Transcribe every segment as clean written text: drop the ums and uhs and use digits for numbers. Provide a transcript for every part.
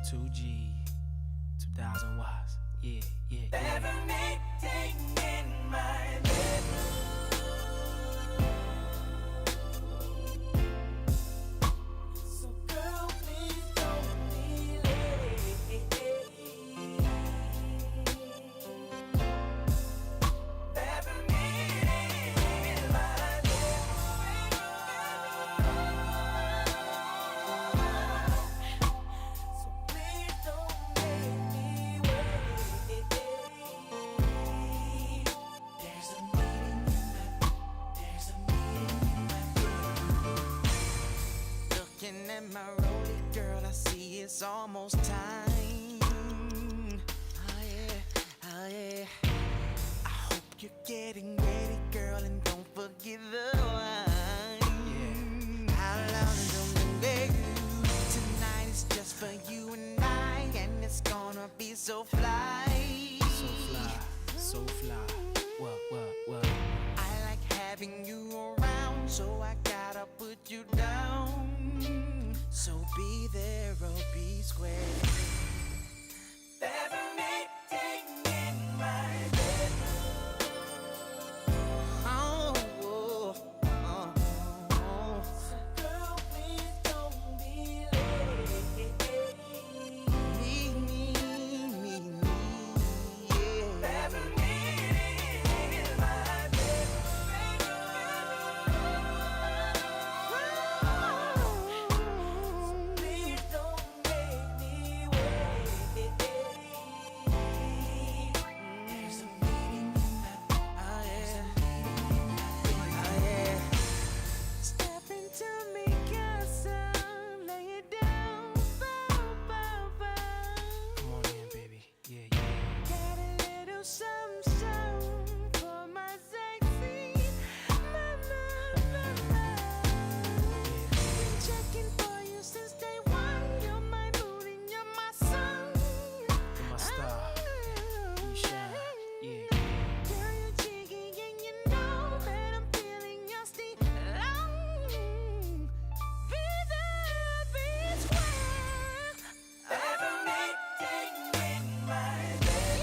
2G, 2000 watts. Yeah, yeah, yeah. Everything in my bedroom. So girl, please don't be late. Everything in my bedroom. So please don't make me wait. There's a meeting in my looking at my rollie, girl, I see it's almost time. Oh yeah, oh yeah. I hope you're getting ready, girl, and don't forget the wine. How long is the day? Tonight is just for you and I, and it's gonna be so fly. So fly, so fly. What? I like having you around, so I gotta put you down. So be there or be square. Everything in my bedroom. So girl, please don't be late. Me, yeah. Everything in my bedroom. Please don't make me wait. There's a meeting in my Step into me, casa, lay it down, bow. Come on in, baby. Yeah. Get a little some for my sexy mama. Been checking for you since day one. You're my mood and you're my sun. You're my star. You shine. Yeah. Girl, you're jiggy and you know that I'm feeling your steam. Be there, be square. Everything in my bed.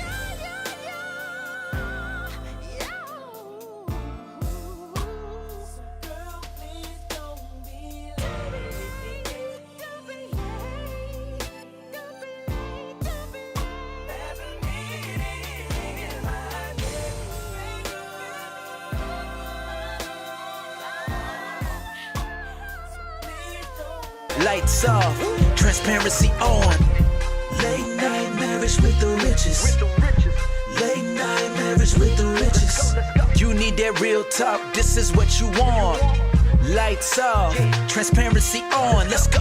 So girl, please don't be late. Don't be late. Everything in my Lights off, transparency on. Late night marriage with the richest. Late night marriage with the richest. You need that real talk, this is what you want. Lights off, transparency on. Let's go.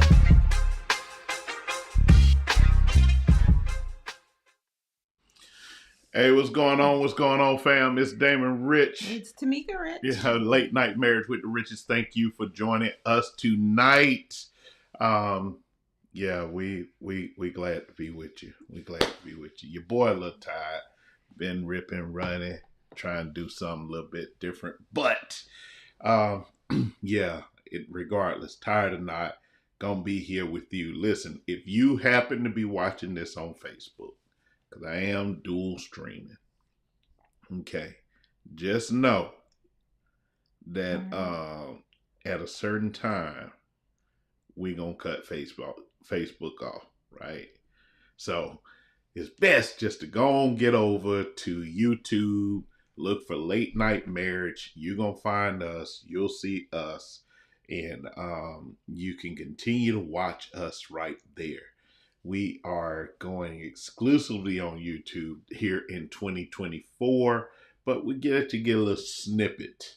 Hey, what's going on? What's going on, fam? It's Damon Rich. It's Tamika Rich. Yeah, Late Night Marriage with the Richest. Thank you for joining us tonight. Yeah, we glad to be with you. We glad to be with you. Your boy a little tired. Been ripping, running, trying to do something a little bit different. But yeah, regardless, tired or not, gonna be here with you. Listen, if you happen to be watching this on Facebook, because I am dual streaming, okay, just know that at a certain time, we gonna cut Facebook off, right? So it's best just to go on, get over to YouTube, look for Late Night Marriage. You're gonna find us, you'll see us, and you can continue to watch us right there. We are going exclusively on YouTube here in 2024, but we get to get a little snippet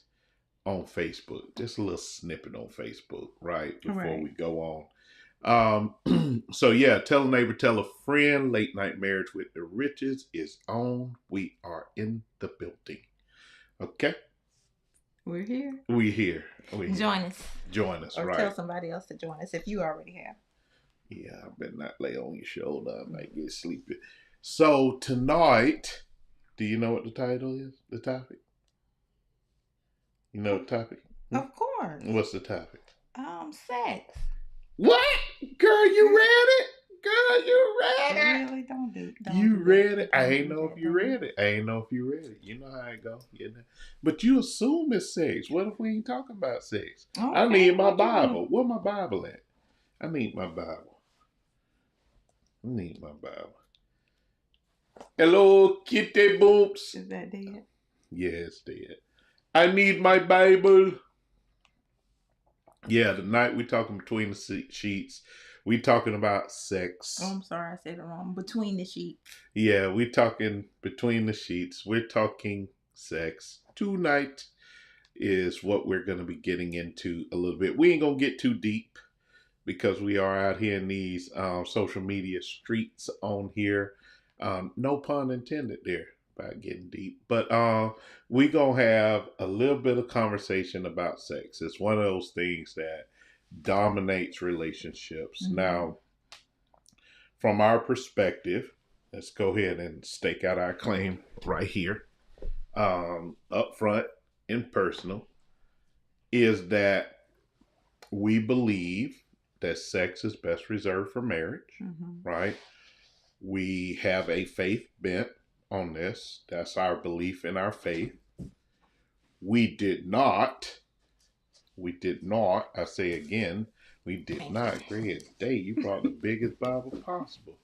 on Facebook, just a little snippet on Facebook, right? Before we go on. So yeah, tell a neighbor, tell a friend. Late Night Marriage with the Riches is on. We are in the building. Okay? We're here. We here. Join us. Join us, Or right? tell somebody else to join us if you already have. Yeah, I better not lay on your shoulder. I might get sleepy. So tonight, do you know what the title is? The topic? You know the topic? Of course. What's the topic? Sex. What? Girl, you read it? Girl, you say don't do. You do read that. it? I Don't ain't do know that. if you read it. I ain't know if you read it. You know how it go. You know? But you assume it's sex. What if we ain't talking about sex? I Okay, need my what you want? Bible. Where my Bible at? I need my Bible. I need my Bible. Hello, kitty boops. Is that dead? Yes, dead. I need my Bible. Yeah, tonight we talking between the sheets. We talking about sex. Oh, I'm sorry, I said it wrong. Between the sheets. Yeah, we talking between the sheets. We're talking sex. Tonight is what we're going to be getting into a little bit. We ain't going to get too deep because we are out here in these social media streets on here. No pun intended there about getting deep. But we going to have a little bit of conversation about sex. It's one of those things that dominates relationships. Mhm. Now, from our perspective, let's go ahead and stake out our claim right here, up front and personal, is that we believe that sex is best reserved for marriage, Mm-hmm. right? We have a faith bent on this. That's our belief in our faith. We did not, I say again, we did not. Greg, today you brought the biggest Bible possible.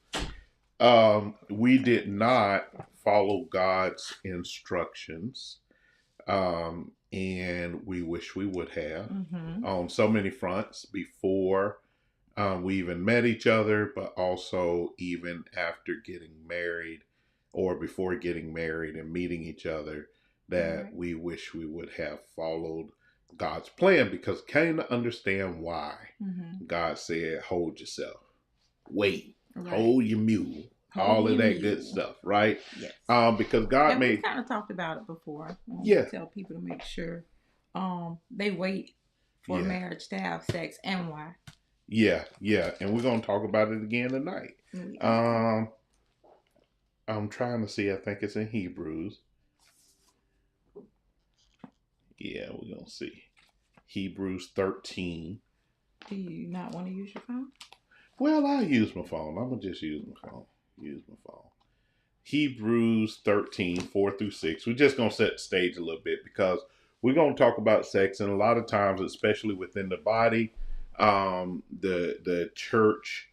We did not follow God's instructions, and we wish we would have Mm-hmm. on so many fronts before we even met each other, but also even after getting married or before getting married and meeting each other, that Right. we wish we would have followed God's plan, because kind of understand why Mm-hmm. God said, hold yourself, wait, Right. hold your mule, Hold all of your that good mule. stuff, right? Yes. Because God And we made, kind of talked about it before. Yeah. We tell people to make sure they wait for Yeah. marriage to have sex and why. yeah, and we're going to talk about it again tonight. I'm trying to see, I think it's in Hebrews. Yeah, we're going to see. Hebrews 13. Do you not want to use your phone? Well, I'll use my phone. I'm going to just use my phone. Hebrews 13, 4 through 6. We're just going to set the stage a little bit because we're going to talk about sex. And a lot of times, especially within the body, the church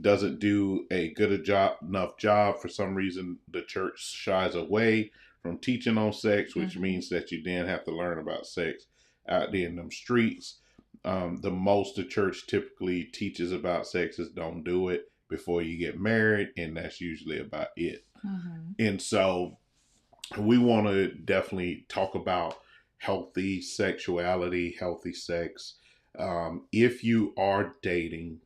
doesn't do a good enough job. For some reason, the church shies away from teaching on sex, which Mhm. means that you then have to learn about sex out there in them streets. The most the church typically teaches about sex is don't do it before you get married, and that's usually about it. Mm-hmm. And so we want to definitely talk about healthy sexuality, healthy sex. If you are dating,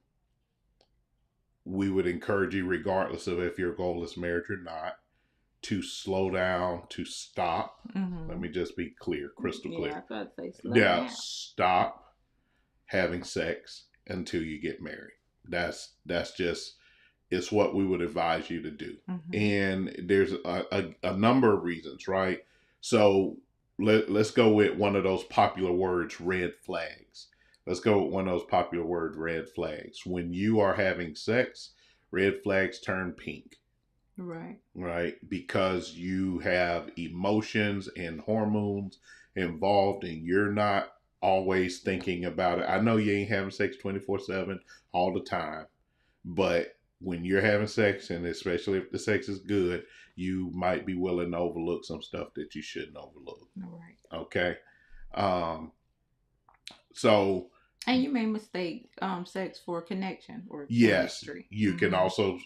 we would encourage you, regardless of if your goal is marriage or not, to slow down, to stop. Mm-hmm. Let me just be clear, crystal Yeah, clear. I thought say slow Yeah, down. stop having sex until you get married. That's just, it's what we would advise you to do. Mm-hmm. And there's a number of reasons, right? So let's go with one of those popular words, red flags. Let's go with one of those popular words, red flags. When you are having sex, red flags turn pink. Right. Right? Because you have emotions and hormones involved and you're not always thinking about it. I know you ain't having sex 24/7 all the time, but when you're having sex, and especially if the sex is good, you might be willing to overlook some stuff that you shouldn't overlook. All right. Okay? So And you may mistake sex for connection or yes, chemistry. you can Mhm. also,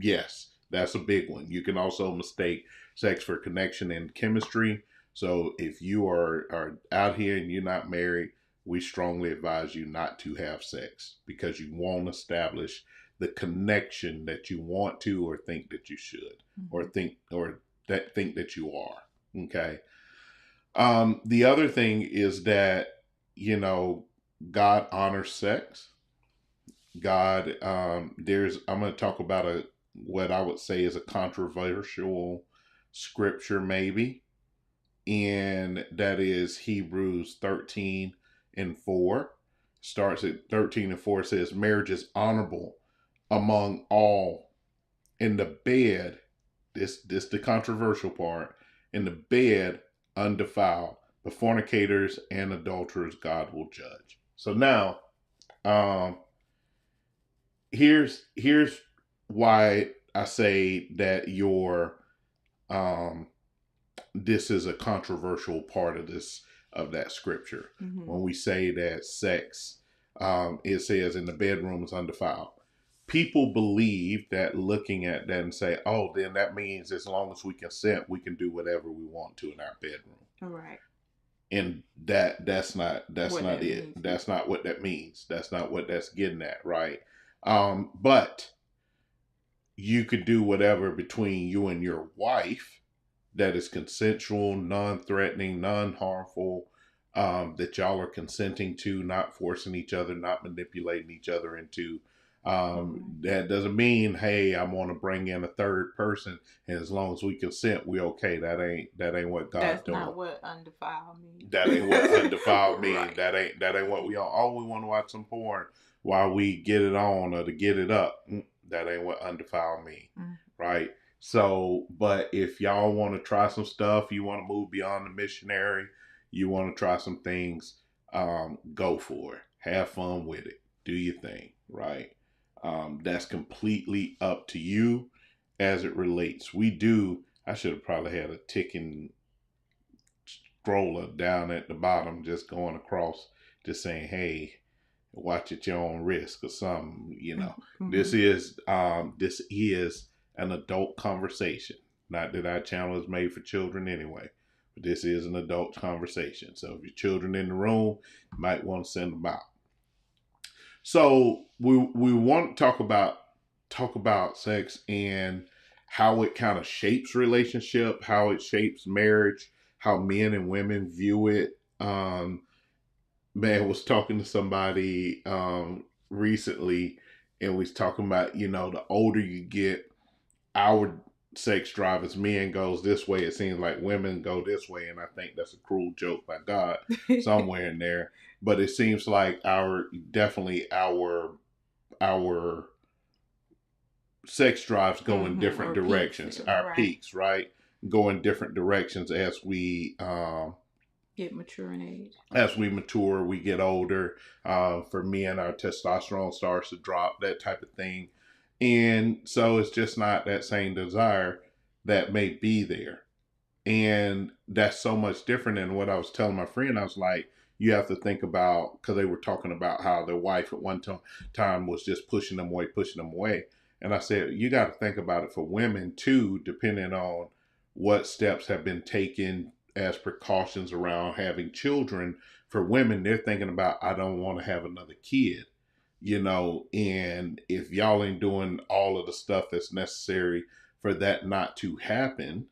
yes, that's a big one. You can also mistake sex for connection and chemistry. So if you are out here and you're not married, we strongly advise you not to have sex because you won't establish the connection that you want to or think that you should or think that you are. Okay. The other thing is that, God honors sex. God, I'm going to talk about what I would say is a controversial scripture, maybe, and that is Hebrews 13 and 4. Starts at 13 and 4, says, marriage is honorable among all in the bed, this the controversial part, in the bed undefiled, but fornicators and adulterers God will judge. So now, here's why I say that this is a controversial part of that scripture. Mhm. When we say that sex, it says in the bedroom is undefiled. People believe that, looking at that and say, oh, then that means as long as we consent, we can do whatever we want to in our bedroom. Right. And that's not What that it. means. That's not what that means. That's not what that's getting at, right? But you could do whatever between you and your wife that is consensual, non-threatening, non-harmful, that y'all are consenting to, not forcing each other, not manipulating each other into. That doesn't mean, hey, I want to bring in a third person, and as long as we consent, we okay. That ain't what God's doing. That's not what undefiled means. That ain't what undefiled means. Right. That ain't what we on. Oh, we want to watch some porn while we get it on or to get it up. That ain't what undefiled means, right? So, but if y'all want to try some stuff, you want to move beyond the missionary, you want to try some things, go for it. Have fun with it. Do your thing, right? That's completely up to you as it relates. I should have probably had a ticking stroller down at the bottom, just going across, just saying, hey, watch at your own risk or something, Mm-hmm. This is an adult conversation. Not that our channel is made for children anyway, but this is an adult conversation. So if your children in the room, you might want to send them out. So we want to talk about sex and how it kind of shapes relationship, how it shapes marriage, how men and women view it. Man, I was talking to somebody recently, and we was talking about, the older you get, our sex drive as men goes this way. It seems like women go this way, and I think that's a cruel joke by God somewhere in there. But it seems like our sex drives go in different directions. Peaks, our right. peaks, right, go in different directions as we get mature in age. As we mature, we get older. For men, our testosterone starts to drop, that type of thing. And so it's just not that same desire that may be there. And that's so much different than what I was telling my friend. I was like, you have to think about, because they were talking about how their wife at one time was just pushing them away. And I said, you got to think about it for women too, depending on what steps have been taken as precautions around having children. For women, they're thinking about, I don't want to have another kid, and if y'all ain't doing all of the stuff that's necessary for that not to happen,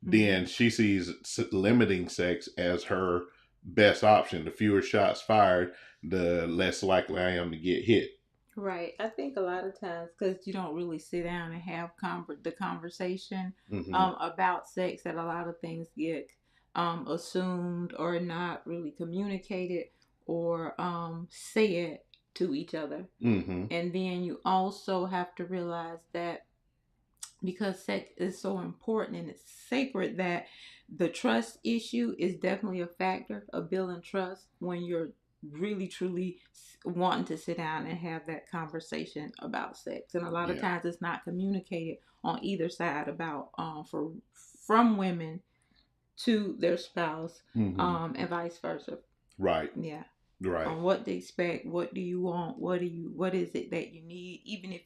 then she sees limiting sex as her best option. The fewer shots fired, the less likely I am to get hit. Right. I think a lot of times, because you don't really sit down and have the conversation about sex, that a lot of things get assumed or not really communicated or said to each other. And then you also have to realize that because sex is so important and it's sacred, that the trust issue is definitely a factor of building trust when you're really truly wanting to sit down and have that conversation about sex. And a lot of times it's not communicated on either side about from women to their spouse, and vice versa. Right. Yeah. Right. On what they expect, what do you want, what is it that you need, even if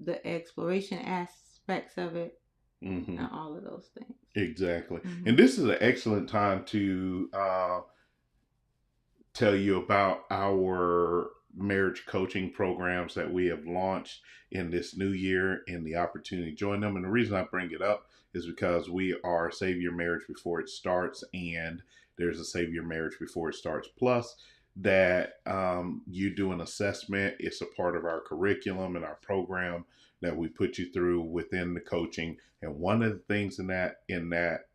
the exploration aspects of it, and all of those things. Exactly. And this is an excellent time to tell you about our marriage coaching programs that we have launched in this new year and the opportunity to join them. And the reason I bring it up is because we are Save Your Marriage Before It Starts, and there's a Save Your Marriage Before It Starts Plus that you do an assessment. It's a part of our curriculum and our program that we put you through within the coaching. And one of the things in that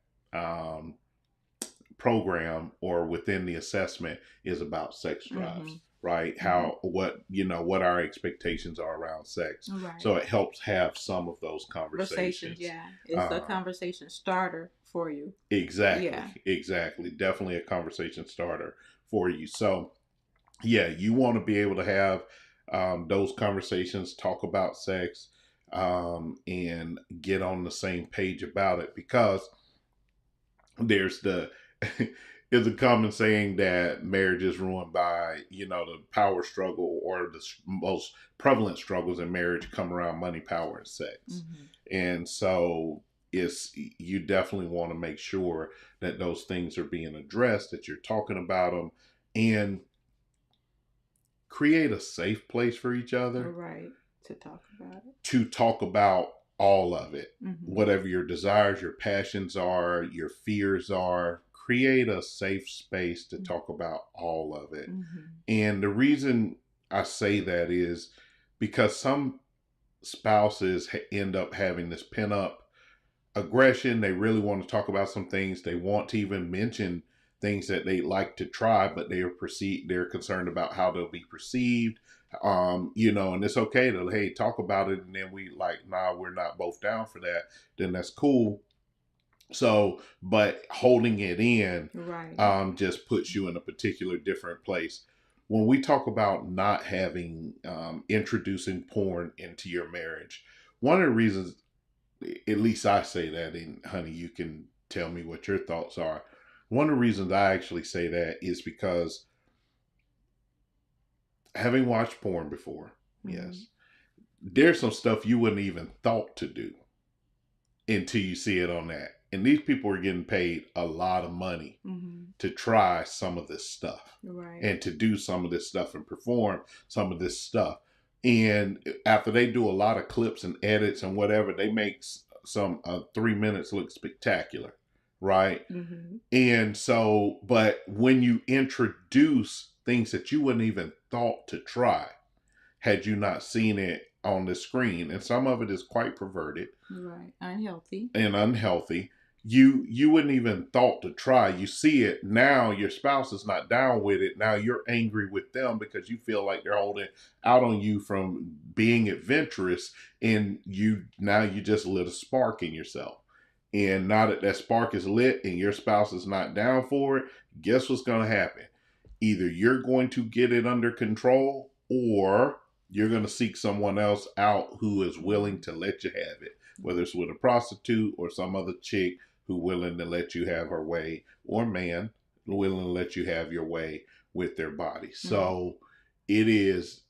program or within the assessment is about sex drives. right? How, what, what our expectations are around sex. Right. So it helps have some of those conversations. Yeah. It's a conversation starter for you. Exactly. Yeah. Exactly. Definitely a conversation starter for you. So yeah, you want to be able to have those conversations, talk about sex, and get on the same page about it, because there's is a common saying that marriage is ruined by, the power struggle, or the most prevalent struggles in marriage come around money, power, and sex. Mm-hmm. And so you definitely want to make sure that those things are being addressed, that you're talking about them, and create a safe place for each other. Right. To talk about it. To talk about all of it. Mm-hmm. Whatever your desires, your passions are, your fears are. Create a safe space to talk about all of it. Mm-hmm. And the reason I say that is because some spouses end up having this pent up aggression. They really want to talk about some things. They want to even mention things that they like to try, but they're concerned about how they'll be perceived. And it's okay to, hey, talk about it. And then we nah, we're not both down for that. Then that's cool. So, but holding it in, right, just puts you in a particular different place. When we talk about not having, introducing porn into your marriage, one of the reasons, at least I say that, and honey, you can tell me what your thoughts are. One of the reasons I actually say that is because, having watched porn before, yes, there's some stuff you wouldn't even thought to do until you see it on that. And these people are getting paid a lot of money to try some of this stuff, right, and to do some of this stuff and perform some of this stuff. And after they do a lot of clips and edits and whatever, they make some 3 minutes look spectacular, right? And so, but when you introduce things that you wouldn't even thought to try, had you not seen it on the screen, and some of it is quite perverted, right, unhealthy, you wouldn't even thought to try. You see it now, your spouse is not down with it. Now you're angry with them because you feel like they're holding out on you from being adventurous, and you just lit a spark in yourself. And now that spark is lit and your spouse is not down for it, guess what's going to happen? Either you're going to get it under control, or you're going to seek someone else out who is willing to let you have it, whether it's with a prostitute or some other chick who willing to let you have her way, or man willing to let you have your way with their body. So it is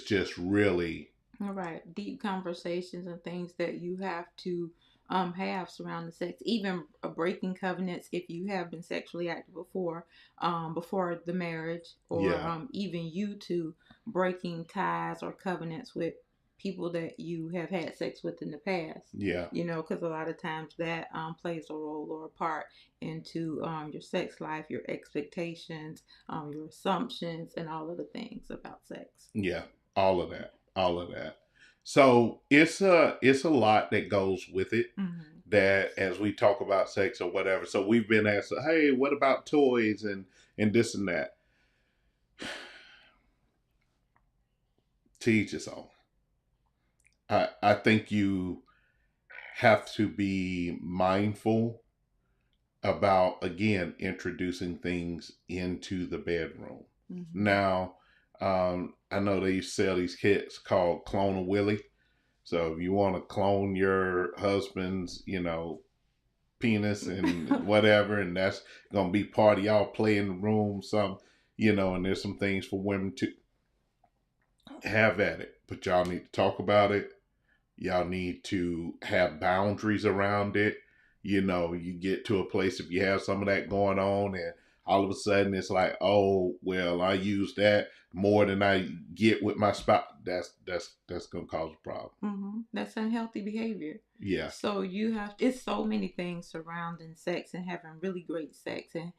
just really, all right, deep conversations and things that you have to have surrounding sex, even breaking covenants if you have been sexually active before the marriage, or even you two breaking ties or covenants with people that you have had sex with in the past. Yeah. Because a lot of times that plays a role or a part into your sex life, your expectations, your assumptions, and all of the things about sex. Yeah, all of that. So it's a lot that goes with it, that as we talk about sex or whatever. So we've been asked, hey, what about toys and this and that? To each his own. I think you have to be mindful about, again, introducing things into the bedroom. Now, I know they sell these kits called Clone a Willy. So if you want to clone your husband's, penis and whatever, and that's going to be part of y'all play in the room, and there's some things for women to have at it. But y'all need to talk about it. Y'all need to have boundaries around it. You get to a place, if you have some of that going on, and all of a sudden it's like, oh, well, I use that more than I get with my spouse. That's going to cause a problem. That's unhealthy behavior. Yeah. So it's so many things surrounding sex and having really great sex and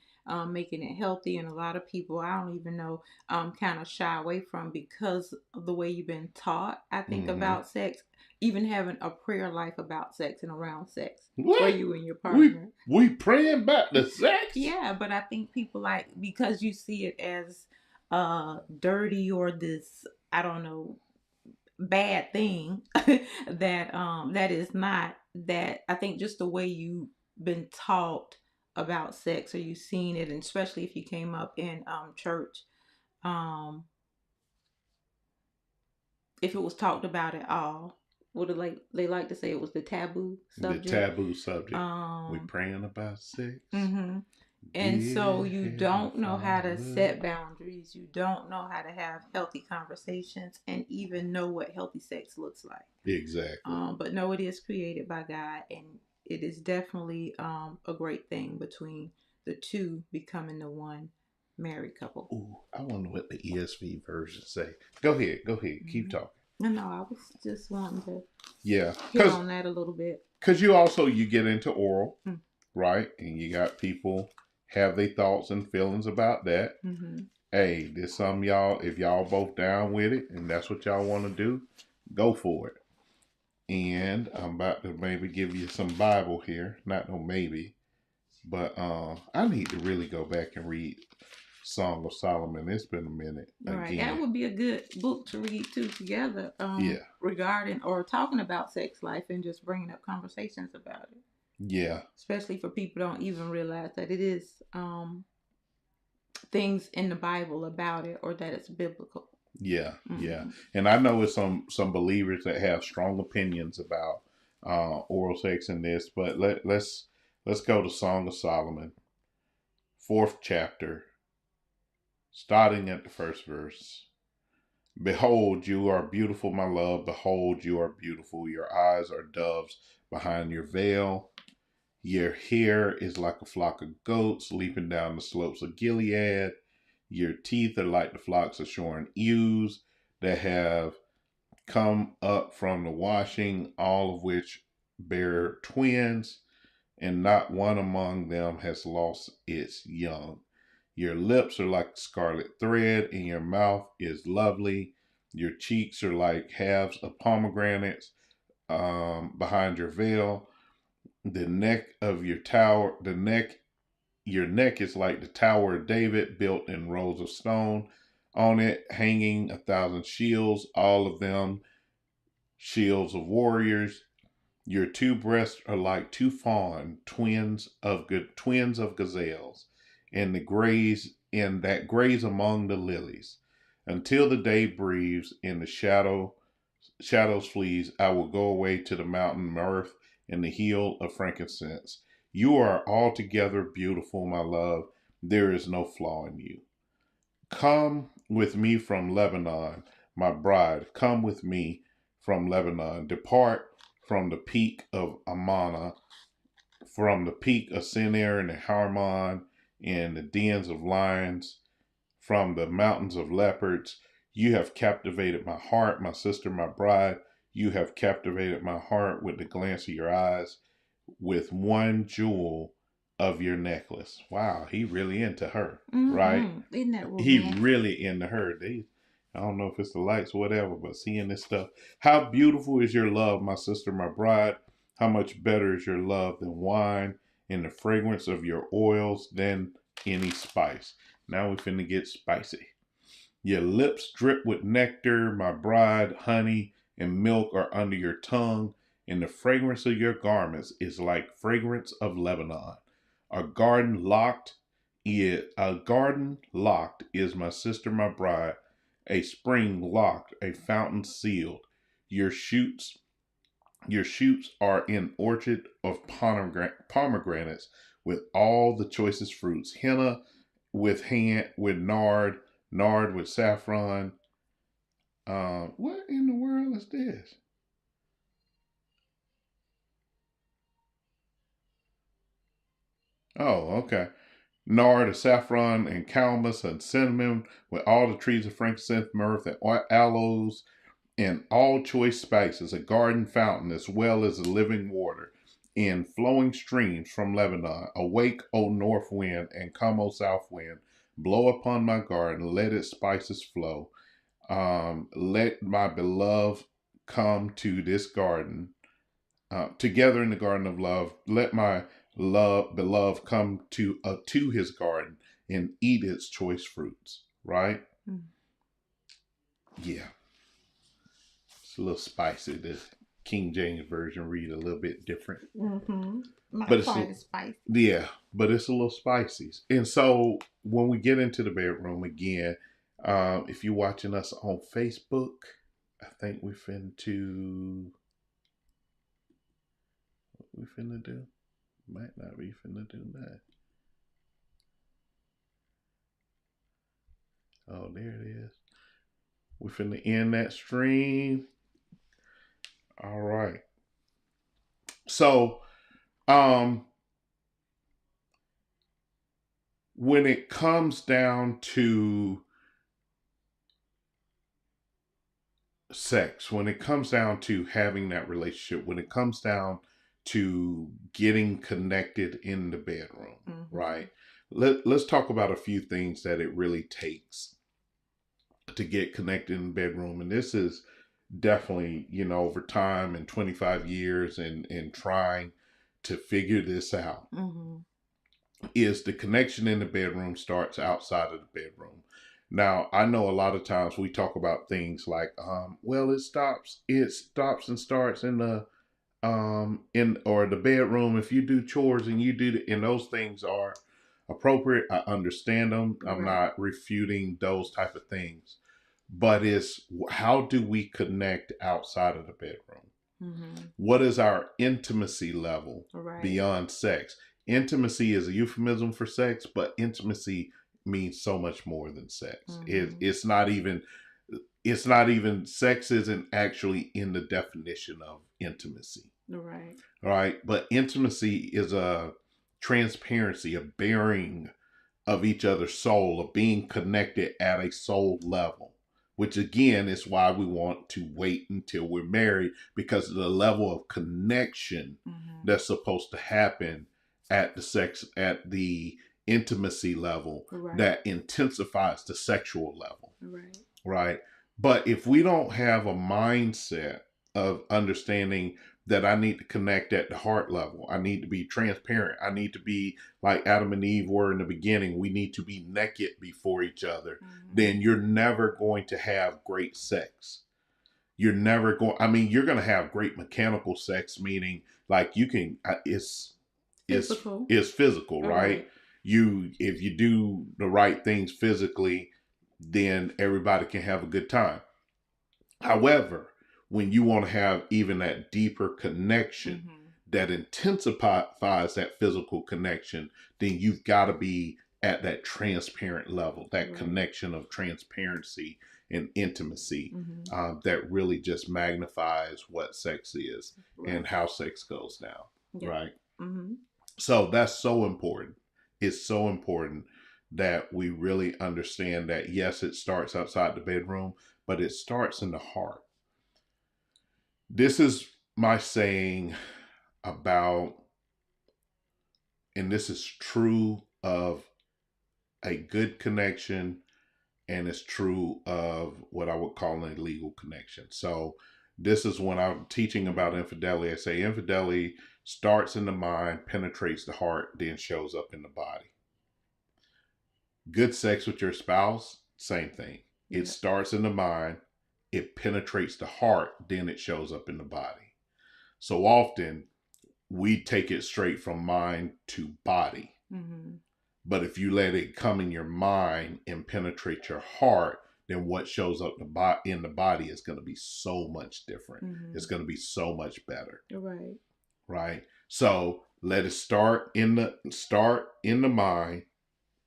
making it healthy. And a lot of people, I don't even know, kind of shy away from, because of the way you've been taught, I think, about sex. Even having a prayer life about sex and around sex for you and your partner. We praying about the sex? Yeah, but I think people because you see it as dirty or this, I don't know, bad thing that is not. That I think just the way you've been taught about sex, or you've seen it, and especially if you came up in church, um if it was talked about at all, would it, like they like to say, it was the taboo subject. The taboo subject. We um praying about sex. hmm And so you Dear don't know how to Father. set boundaries. You don't know how to have healthy conversations and even know what healthy sex looks like. Exactly. But no, it is created by God, and it is definitely a great thing between the two becoming the one married couple. Ooh, I wonder what the ESV version say. Go ahead. Keep talking. No, I was just wanting to Yeah, hit on that a little bit. because you get into oral, right? And you got people have their thoughts and feelings about that. Mm-hmm. Hey, there's some y'all, if y'all both down with it and that's what y'all want to do, go for it. And I'm about to maybe give you some Bible here. Not no maybe, but I need to really go back and read Song of Solomon. It's been a minute. Right, Again. that would be a good book to read too together. Regarding or talking about sex life and just bringing up conversations about it. Yeah. Especially for people who don't even realize that it is things in the Bible about it, or that it's biblical. Yeah, yeah. And I know it's some believers that have strong opinions about oral sex in this, but let's go to Song of Solomon, 4th chapter, starting at the first verse. Behold, you are beautiful, my love. Behold, you are beautiful. Your eyes are doves behind your veil. Your hair is like a flock of goats leaping down the slopes of Gilead. Your teeth are like the flocks of shorn ewes that have come up from the washing, all of which bear twins, and not one among them has lost its young. Your lips are like scarlet thread, and your mouth is lovely. Your cheeks are like halves of pomegranates behind your veil. The neck of your tower, your neck is like the Tower of David, built in rows of stone. On it hanging 1,000 shields, all of them shields of warriors. Your two breasts are like two fawn, twins of gazelles, and that graze among the lilies. Until the day breathes and the shadows flees, I will go away to the mountain mirth and the hill of frankincense. You are altogether beautiful, my love. There is no flaw in you. Come with me from Lebanon, my bride. Come with me from Lebanon. Depart from the peak of Amana, from the peak of Senir and Harmon, and the dens of lions, from the mountains of leopards. You have captivated my heart, my sister, my bride. You have captivated my heart with the glance of your eyes, with one jewel of your necklace. Wow, he really into her, right? Isn't that romantic? He really into her. I don't know if it's the lights or whatever, but seeing this stuff. How beautiful is your love, my sister, my bride. How much better is your love than wine, and the fragrance of your oils than any spice. Now we're finna get spicy. Your lips drip with nectar, my bride. Honey and milk are under your tongue, and the fragrance of your garments is like fragrance of Lebanon. A garden locked is my sister, my bride. A spring locked, a fountain sealed. Your shoots are an orchard of pomegranates with all the choicest fruits. Henna with nard with saffron. What in the world is this? Oh, okay. Nard, saffron, and calamus, and cinnamon, with all the trees of frankincense, myrrh, and aloes, and all choice spices, a garden fountain, as well as a living water, and flowing streams from Lebanon. Awake, O north wind, and come, O south wind. Blow upon my garden, let its spices flow. Let my beloved come to this garden, together in the garden of love. Let my beloved come to his garden and eat its choice fruits. Right? Mm. Yeah. It's a little spicy. The King James Version read a little bit different. Mm-hmm. Not But it's quite as spicy. Yeah, but it's a little spicy. And so when we get into the bedroom again, if you're watching us on Facebook, I think we finna do. Might not be finna do that. Oh, there it is. We finna end that stream. All right. So, when it comes down to sex, when it comes down to having that relationship, when it comes down to getting connected in the bedroom, Mm-hmm. right? Let's talk about a few things that it really takes to get connected in the bedroom. And this is definitely, over time and 25 years and trying to figure this out. Mm-hmm. Is the connection in the bedroom starts outside of the bedroom. Now, I know a lot of times we talk about things like, well, it stops and starts in the bedroom. If you do chores and and those things are appropriate, I understand them. I'm Right. not refuting those type of things, but it's how do we connect outside of the bedroom? Mm-hmm. What is our intimacy level Right. beyond sex? Intimacy is a euphemism for sex, but intimacy means so much more than sex. Mm-hmm. It's not even sex isn't actually in the definition of intimacy. Right. Right? But intimacy is a transparency, a bearing of each other's soul, of being connected at a soul level, which again is why we want to wait until we're married, because of the level of connection Mm-hmm. that's supposed to happen at the intimacy level, Right. that intensifies the sexual level. Right. Right. But if we don't have a mindset of understanding that I need to connect at the heart level, I need to be transparent, I need to be like Adam and Eve were in the beginning, we need to be naked before each other, Mm-hmm. then you're never going to have great sex. You're never going, you're going to have great mechanical sex, meaning like you can, Physical. it's physical, right? Right. If you do the right things physically, then everybody can have a good time. However, when you want to have even that deeper connection Mm-hmm. that intensifies that physical connection, then you've got to be at that transparent level, that Right. connection of transparency and intimacy, Mm-hmm. that really just magnifies what sex is Right. and how sex goes down, Yeah. right? Mm-hmm. So that's so important. It's so important that we really understand that, yes, it starts outside the bedroom, but it starts in the heart. This is my saying about, and this is true of a good connection, and it's true of what I would call an illegal connection. So this is when I'm teaching about infidelity. I say infidelity starts in the mind, penetrates the heart, then shows up in the body. Good sex with your spouse, same thing. Yeah. It starts in the mind, it penetrates the heart, then it shows up in the body. So often we take it straight from mind to body. Mm-hmm. But if you let it come in your mind and penetrate your heart, then what shows up in the body is going to be so much different. Mm-hmm. It's going to be so much better. Right. Right? So let it start in the mind,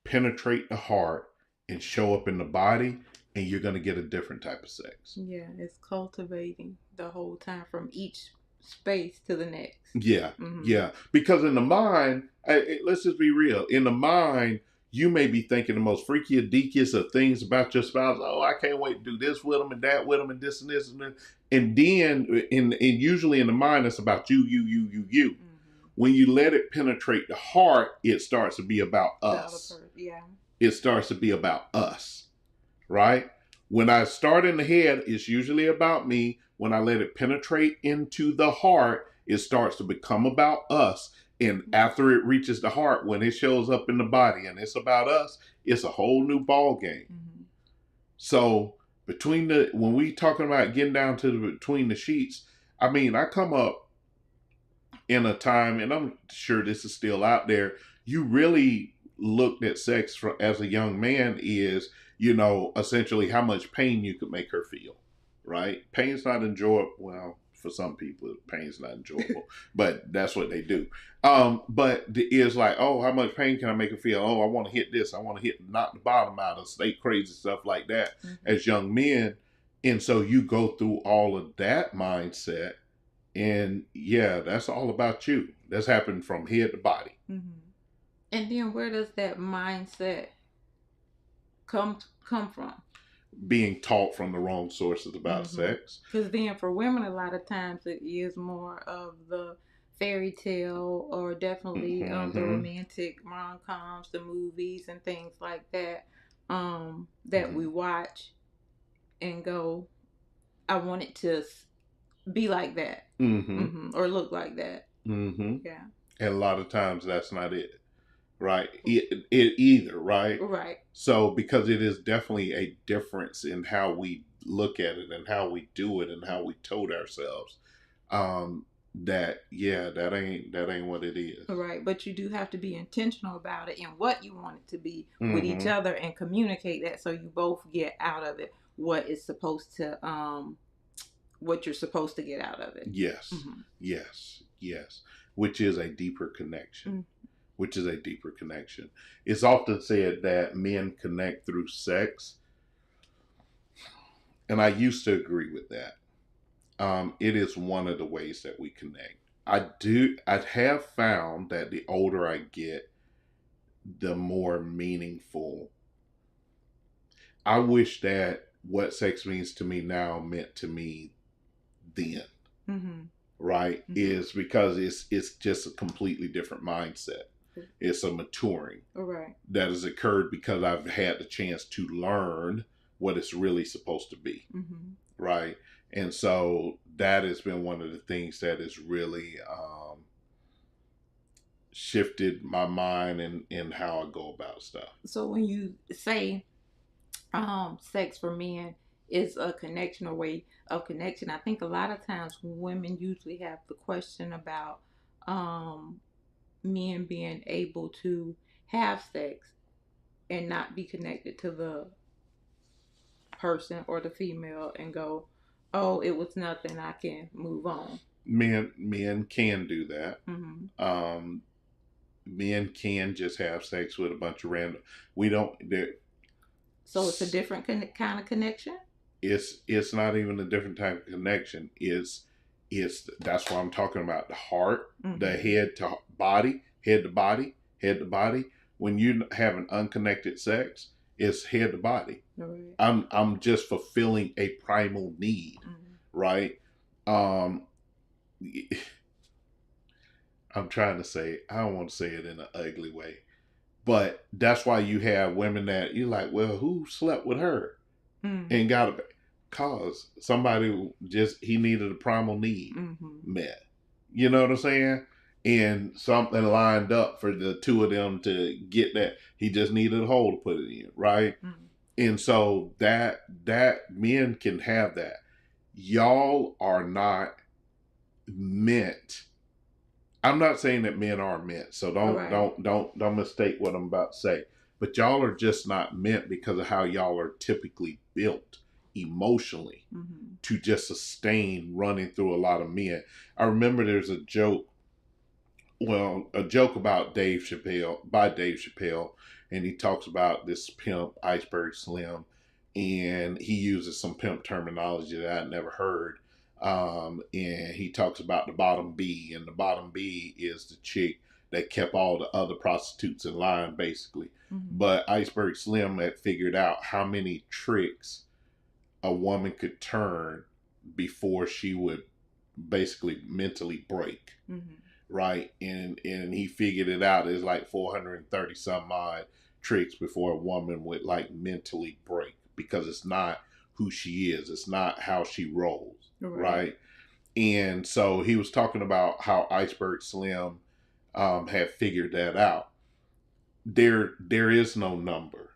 penetrate the heart, and show up in the body, and you're going to get a different type of sex. Yeah, it's cultivating the whole time from each space to the next. Yeah, Mm-hmm. yeah. Because in the mind, let's just be real. In the mind, you may be thinking the most freaky, deakiest of things about your spouse. Oh, I can't wait to do this with them and that with them and this and this and this. And then, usually in the mind, it's about you. Mm-hmm. When you let it penetrate the heart, it starts to be about us. Yeah. It starts to be about us, right? When I start in the head, it's usually about me. When I let it penetrate into the heart, it starts to become about us. And after it reaches the heart, when it shows up in the body and it's about us, it's a whole new ball game. Mm-hmm. So when we talking about getting down to between the sheets, I mean, I come up in a time, and I'm sure this is still out there. You really looked at sex as a young man is, essentially how much pain you could make her feel, right? Pain's not enjoyable. Well, for some people, pain's not enjoyable, but that's what they do. But it's like, oh, how much pain can I make her feel? Oh, I want to hit this. I want to knock the bottom out of state crazy stuff like that as young men. And so you go through all of that mindset. And yeah, that's all about you. That's happened from head to body. And then where does that mindset come from? Being taught from the wrong sources about sex. Because then for women, a lot of times it is more of the fairy tale, or definitely the romantic rom-coms, the movies and things like that, that we watch and go, I want it to be like that, or look like that. Yeah. And a lot of times that's not it. Right. It either, right? Right. So because it is definitely a difference in how we look at it and how we do it and how we told ourselves, that ain't what it is. Right. But you do have to be intentional about it and what you want it to be with each other, and communicate that so you both get out of it what you're supposed to get out of it. Yes. Yes. Which is a deeper connection. It's often said that men connect through sex. And I used to agree with that. It is one of the ways that we connect. I have found that the older I get, the more meaningful. I wish that what sex means to me now meant to me then. Right? Is because it's just a completely different mindset. It's a maturing that has occurred because I've had the chance to learn what it's really supposed to be. Right. And so that has been one of the things that has really shifted my mind and how I go about stuff. So when you say sex for men is a connection, or way of connection, I think a lot of times women usually have the question about men being able to have sex and not be connected to the person or the female and go, oh, it was nothing, I can move on. Men can do that. Men can just have sex with a bunch of random. So it's a different kind of connection? It's not even a different type of connection. It's that's what I'm talking about. The heart, the head to body. When you have an unconnected sex, it's head to body. Right. I'm just fulfilling a primal need, right? I'm trying to say, I don't want to say it in an ugly way, but that's why you have women that you're like, well, who slept with her and got it? Cause somebody he needed a primal need met. You know what I'm saying? And something lined up for the two of them to get that. He just needed a hole to put it in, right? And so that men can have that. Y'all are not meant. I'm not saying that men are meant, so don't mistake what I'm about to say. But y'all are just not meant because of how y'all are typically built emotionally to just sustain running through a lot of men. I remember there's a joke about Dave Chappelle, and he talks about this pimp, Iceberg Slim, and he uses some pimp terminology that I'd never heard. And he talks about the bottom B, and the bottom B is the chick that kept all the other prostitutes in line, basically. But Iceberg Slim had figured out how many tricks a woman could turn before she would basically mentally break. Right. And he figured it out. It's like 430 some odd tricks before a woman would like mentally break, because it's not who she is. It's not how she rolls. Right. And so he was talking about how Iceberg Slim had figured that out. There is no number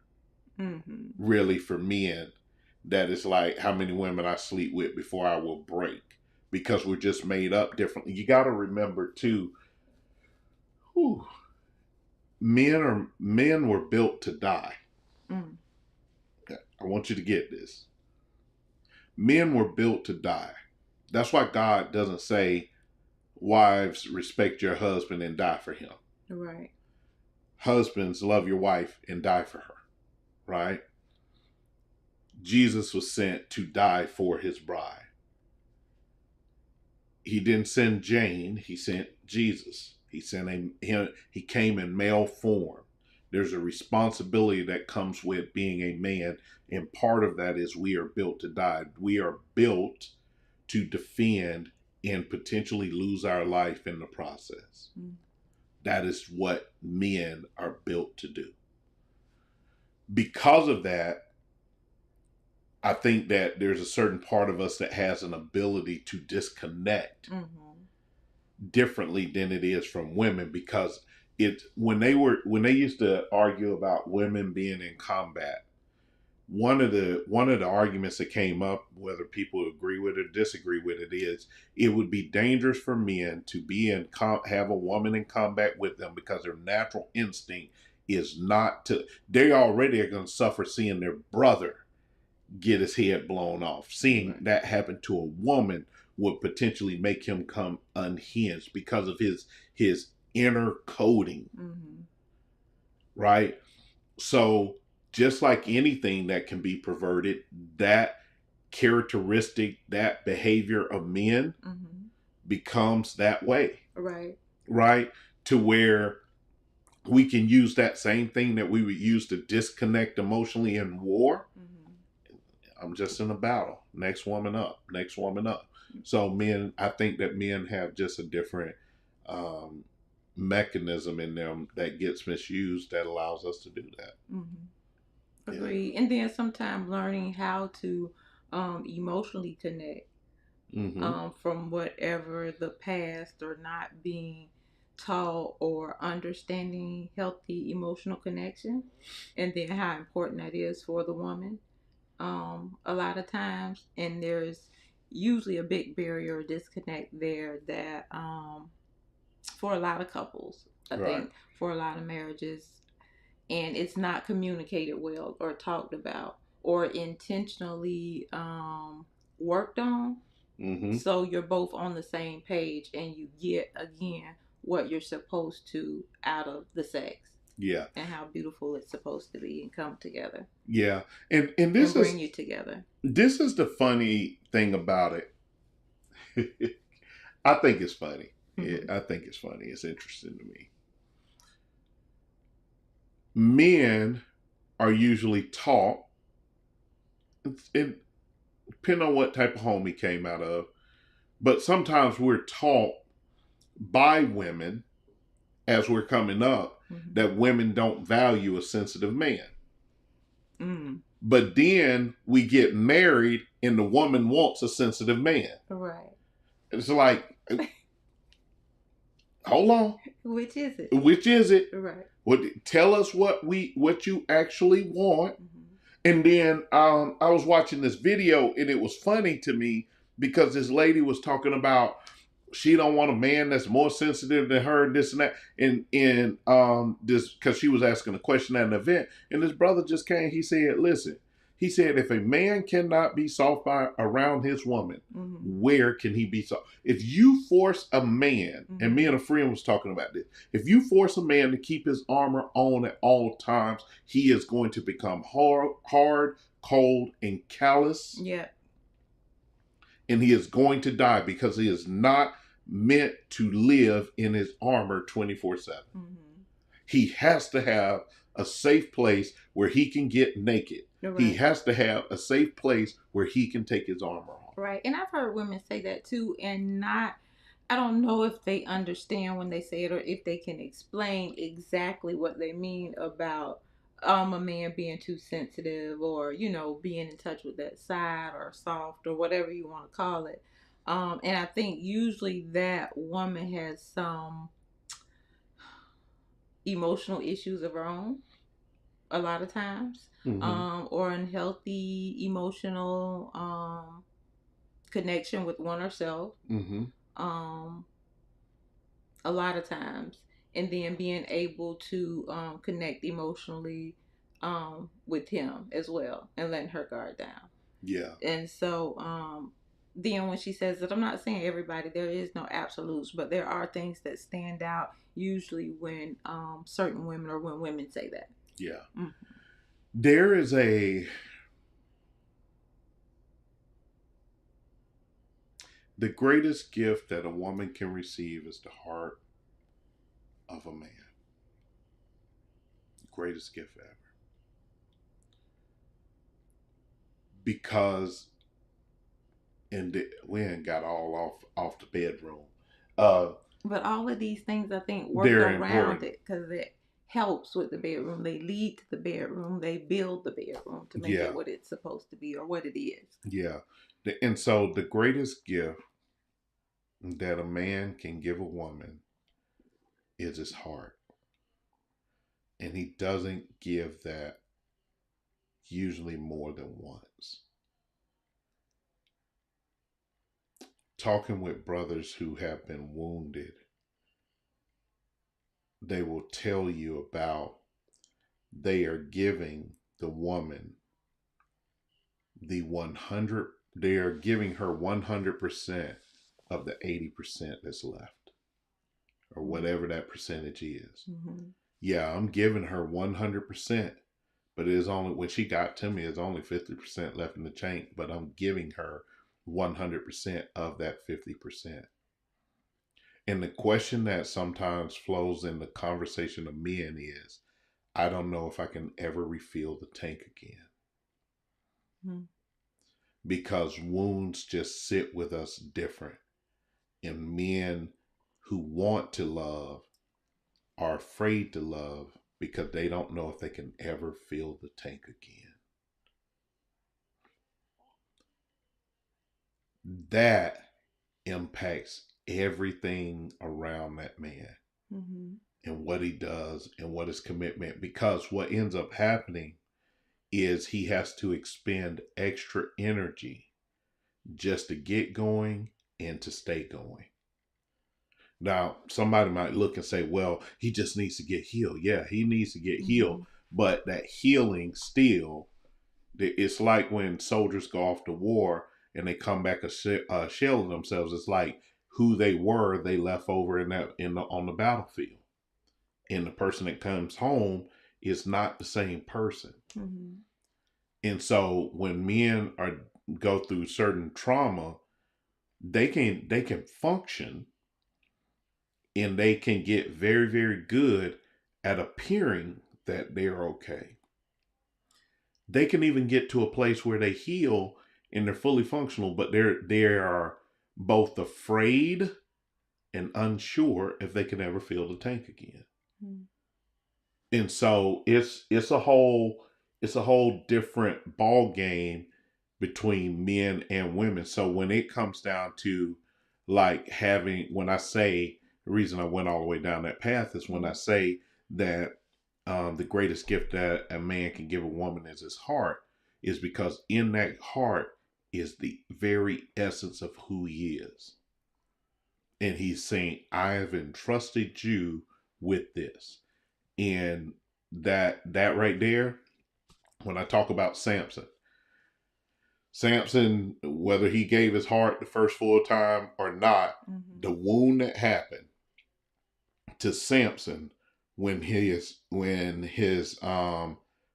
really for men that it's like how many women I sleep with before I will break, because we're just made up differently. You got to remember too, whew, men were built to die. Mm. I want you to get this. Men were built to die. That's why God doesn't say, wives, respect your husband and die for him. Right. Husbands, love your wife and die for her. Right? Jesus was sent to die for his bride. He didn't send Jane, he sent Jesus. He came in male form. There's a responsibility that comes with being a man, and part of that is we are built to die. We are built to defend and potentially lose our life in the process. Mm. That is what men are built to do. Because of that, I think that there's a certain part of us that has an ability to disconnect differently than it is from women, because when they used to argue about women being in combat, one of the arguments that came up, whether people agree with it or disagree with it, is it would be dangerous for men to have a woman in combat with them, because their natural instinct is not to. They already are going to suffer seeing their brother get his head blown off. Seeing that happen to a woman would potentially make him come unhinged because of his inner coding. Mm-hmm. Right? So just like anything that can be perverted, that characteristic, that behavior of men becomes that way. Right. Right? To where we can use that same thing that we would use to disconnect emotionally in war. I'm just in a battle. Next woman up. Next woman up. So men, I think that men have just a different mechanism in them that gets misused that allows us to do that. Mm-hmm. Agree. Yeah. And then sometimes learning how to emotionally connect from whatever the past, or not being taught or understanding healthy emotional connection, and then how important that is for the woman. A lot of times, and there's usually a big barrier or disconnect there that for a lot of couples, I think for a lot of marriages, and it's not communicated well or talked about or intentionally worked on. So you're both on the same page and you get again what you're supposed to out of the sex. Yeah. And how beautiful it's supposed to be and come together. Yeah. And this and bring you together. This is the funny thing about it. I think it's funny. I think it's funny. It's interesting to me. Men are usually taught, it depending on what type of home he came out of, but sometimes we're taught by women as we're coming up that women don't value a sensitive man. But then we get married and the woman wants a sensitive man. Right. It's like, hold on. Which is it? Which is it? Right. Tell us what you actually want. And then I was watching this video and it was funny to me because this lady was talking about she don't want a man that's more sensitive than her, this and that, and this, because she was asking a question at an event, and this brother just came. He said, "Listen," he said, "if a man cannot be soft around his woman, where can he be soft? If you force a man," and me and a friend was talking about this, if you force a man to keep his armor on at all times, he is going to become hard, cold, and callous. Yeah. And he is going to die because he is not meant to live in his armor 24/7. He has to have a safe place where he can get naked. Right. He has to have a safe place where he can take his armor off. Right. And I've heard women say that too, and I don't know if they understand when they say it or if they can explain exactly what they mean about a man being too sensitive, or being in touch with that side, or soft, or whatever you want to call it, and I think usually that woman has some emotional issues of her own, a lot of times, or unhealthy emotional connection with one herself, a lot of times, and then being able to connect emotionally with him as well, and letting her guard down. Yeah. And so then when she says that, I'm not saying everybody, there is no absolutes, but there are things that stand out usually when certain women, or when women say that. Yeah. Mm-hmm. There is the greatest gift that a woman can receive is the heart of a man. Greatest gift ever. Because, and we ain't got all off the bedroom. But all of these things, I think, work around it, because it helps with the bedroom. They lead to the bedroom. They build the bedroom to make it what it's supposed to be, or what it is. Yeah. And so the greatest gift that a man can give a woman is his heart. And he doesn't give that usually more than once. Talking with brothers who have been wounded, they will tell you about they are giving the woman they are giving her 100% of the 80% that's left, or whatever that percentage is. Yeah, I'm giving her 100%, but it is only, when she got to me, it's only 50% left in the tank, but I'm giving her 100% of that 50%. And the question that sometimes flows in the conversation of men is, I don't know if I can ever refill the tank again. Because wounds just sit with us different. And men who want to love are afraid to love because they don't know if they can ever fill the tank again. That impacts everything around that man, and what he does and what his commitment, because what ends up happening is he has to expend extra energy just to get going and to stay going. Now, somebody might look and say, well, he just needs to get healed. Yeah, he needs to get healed. But that healing still, it's like when soldiers go off to war and they come back a shell of themselves. It's like who they were, they left over on the battlefield. And the person that comes home is not the same person. And so when men go through certain trauma, they can function, and they can get very, very good at appearing that they're okay. They can even get to a place where they heal and they're fully functional, but they are both afraid and unsure if they can ever fill the tank again. And so it's a whole different ball game between men and women. So when it comes down to like when I say, the reason I went all the way down that path is when I say that the greatest gift that a man can give a woman is his heart, is because in that heart is the very essence of who he is. And he's saying, I have entrusted you with this. And that right there, when I talk about Samson, whether he gave his heart the first full time or not, the wound that happened to Samson when his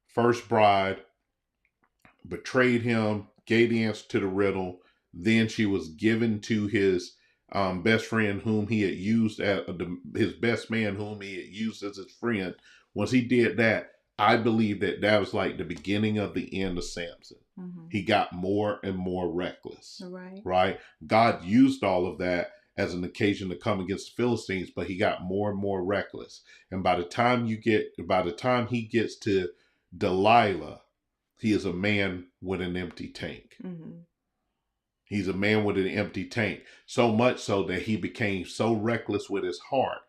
first bride betrayed him, gave the answer to the riddle, then she was given to his best friend whom he had used his best man whom he had used as his friend. Once he did that, I believe that was like the beginning of the end of Samson. He got more and more reckless. Right? God used all of that as an occasion to come against the Philistines, but he got more and more reckless. And by the time he gets to Delilah, he is a man with an empty tank. He's a man with an empty tank. So much so that he became so reckless with his heart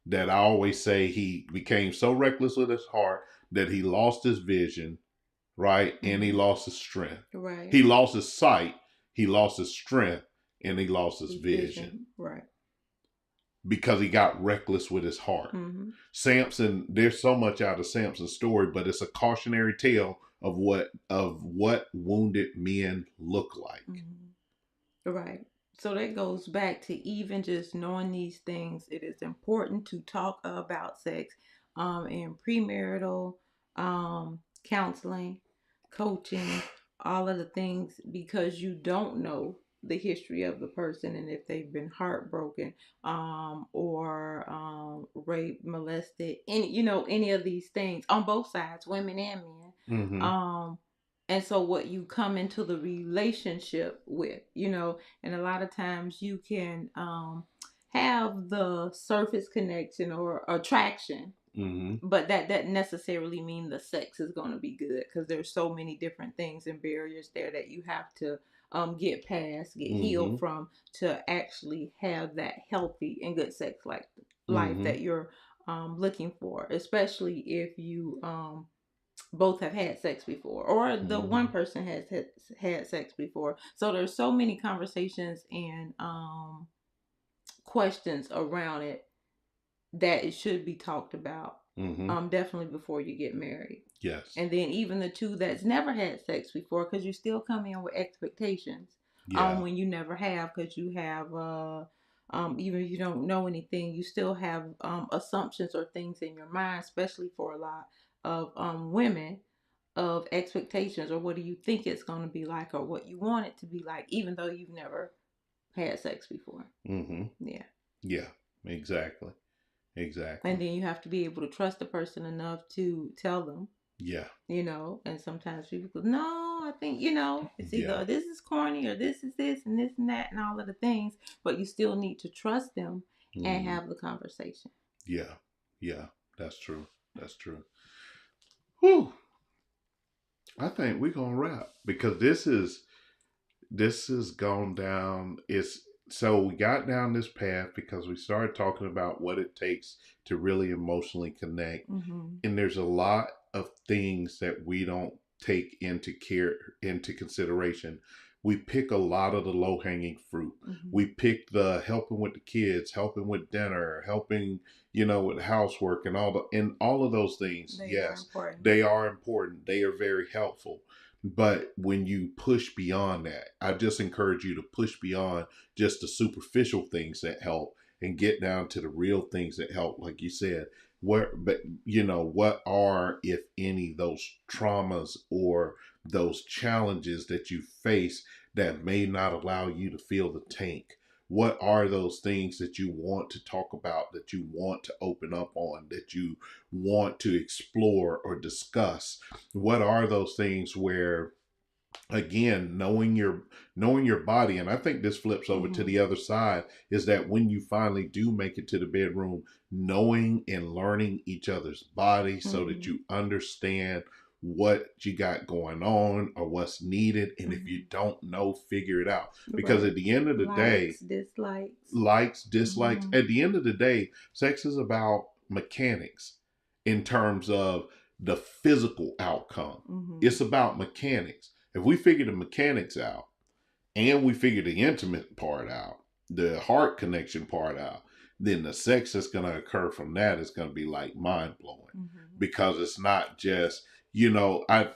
that I always say he became so reckless with his heart that he lost his vision, right? And he lost his strength. Right. He lost his sight, he lost his strength, and he lost his vision. Right. Because he got reckless with his heart. Mm-hmm. Samson, there's so much out of Samson's story, but it's a cautionary tale of what wounded men look like. Mm-hmm. Right. So that goes back to even just knowing these things. It is important to talk about sex in premarital counseling, coaching, all of the things, because you don't know the history of the person and if they've been heartbroken or raped, molested, any of these things on both sides, women and men. Mm-hmm. And so what you come into the relationship with, and a lot of times you can have the surface connection or attraction, but that doesn't necessarily mean the sex is going to be good, because there's so many different things and barriers there that you have to get past, get healed from, to actually have that healthy and good sex life that you're looking for, especially if you both have had sex before, or the one person has had sex before. So there's so many conversations and questions around it that it should be talked about. Definitely before you get married. Yes. And then even the two that's never had sex before, because you still come in with expectations when you never have, because you have even if you don't know anything, you still have assumptions or things in your mind, especially for a lot of women, of expectations, or what do you think it's going to be like, or what you want it to be like, even though you've never had sex before. Yeah, exactly. And then you have to be able to trust the person enough to tell them. And sometimes people go, no, I think, it's either this is corny or this is this and this and that and all of the things, but you still need to trust them and have the conversation. Yeah, that's true. Whew. I think we're gonna wrap, because this has gone down. So we got down this path because we started talking about what it takes to really emotionally connect, and there's a lot of things that we don't take into consideration. We pick a lot of the low-hanging fruit. We pick the helping with the kids, helping with dinner, helping, with housework and all of those things. They are important. They are very helpful. But when you push beyond that, I just encourage you to push beyond just the superficial things that help and get down to the real things that help. Like you said, what are, if any, those traumas or those challenges that you face that may not allow you to feel the tank? What are those things that you want to talk about, that you want to open up on, that you want to explore or discuss? What are those things where, again, knowing your body, and I think this flips over to the other side, is that when you finally do make it to the bedroom, knowing and learning each other's body so that you understand what you got going on or what's needed, and if you don't know, figure it out, because at the end of the day, dislikes, at the end of the day, sex is about mechanics in terms of the physical outcome. It's about mechanics. If we figure the mechanics out and we figure the intimate part out, the heart connection part out, then the sex that's going to occur from that is going to be like mind blowing, because it's not just, I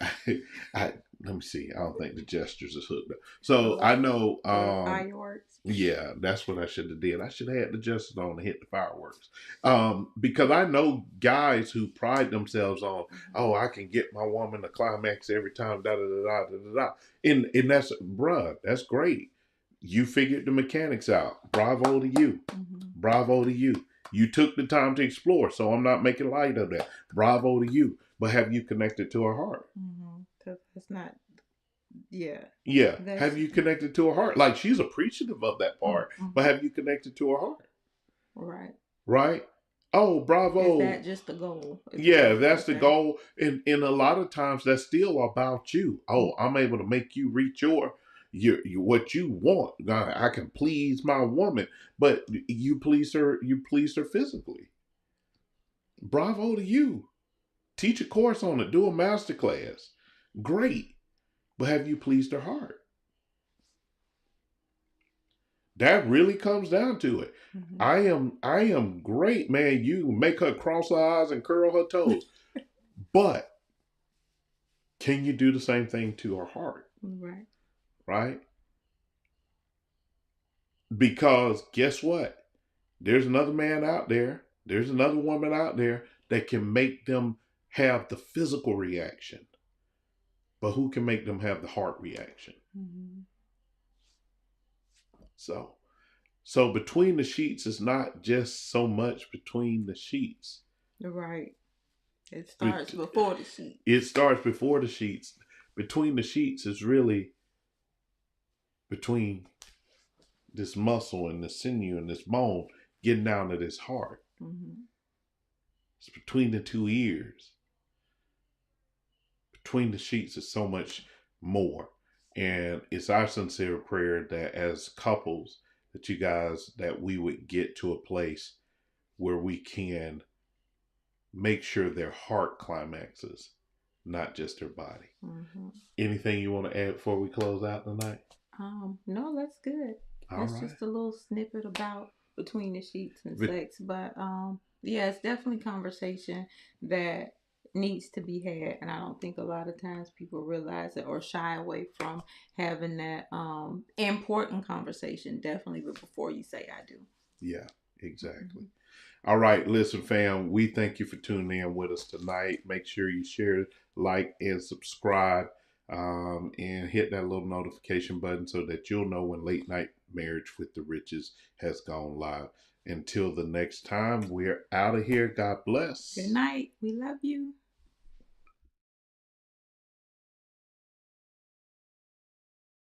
let me see. I don't think the gestures is hooked up. So I know, fireworks. Yeah, that's what I should have did. I should have had the gestures on to hit the fireworks. Because I know guys who pride themselves on, oh, I can get my woman to climax every time, da da da da da da. And that's, bruh, that's great. You figured the mechanics out. Bravo to you. Bravo to you. You took the time to explore, so I'm not making light of that. Bravo to you. But have you connected to her heart? Because it's not, yeah. Have you connected to her heart? Like, she's appreciative of that part, but have you connected to her heart? Right? Oh, bravo. Is that just the goal? That's the goal. And a lot of times that's still about you. Oh, I'm able to make you reach your what you want. I can please my woman, but you please her physically. Bravo to you. Teach a course on it. Do a master class. Great. But have you pleased her heart? That really comes down to it. Mhm. I am great, man. You make her cross her eyes and curl her toes. But can you do the same thing to her heart? Right. Right? Because guess what? There's another man out there. There's another woman out there that can make them have the physical reaction. But who can make them have the heart reaction? Mhm. So between the sheets is not just so much between the sheets. Right. It starts before the sheet. It starts before the sheets. Between the sheets is really between this muscle and the sinew and this bone getting down to this heart. Mhm. It's between the two ears. Between the sheets is so much more. And it's our sincere prayer that as couples, that you guys, that we would get to a place where we can make sure their heart climaxes, not just their body. Mhm. Anything you want to add before we close out tonight? No, that's good. All That's right. just a little snippet about between the sheets and sex. But yeah, it's definitely conversation that needs to be had, and I don't think a lot of times people realize it or shy away from having that important conversation. Definitely, but before you say I do. Yeah, exactly. All right, listen, fam, we thank you for tuning in with us tonight. Make sure you share, like, and subscribe, and hit that little notification button so that you'll know when Late Night Marriage with the Riches has gone live. Until the next time, we're out of here. God bless. Good night. We love you.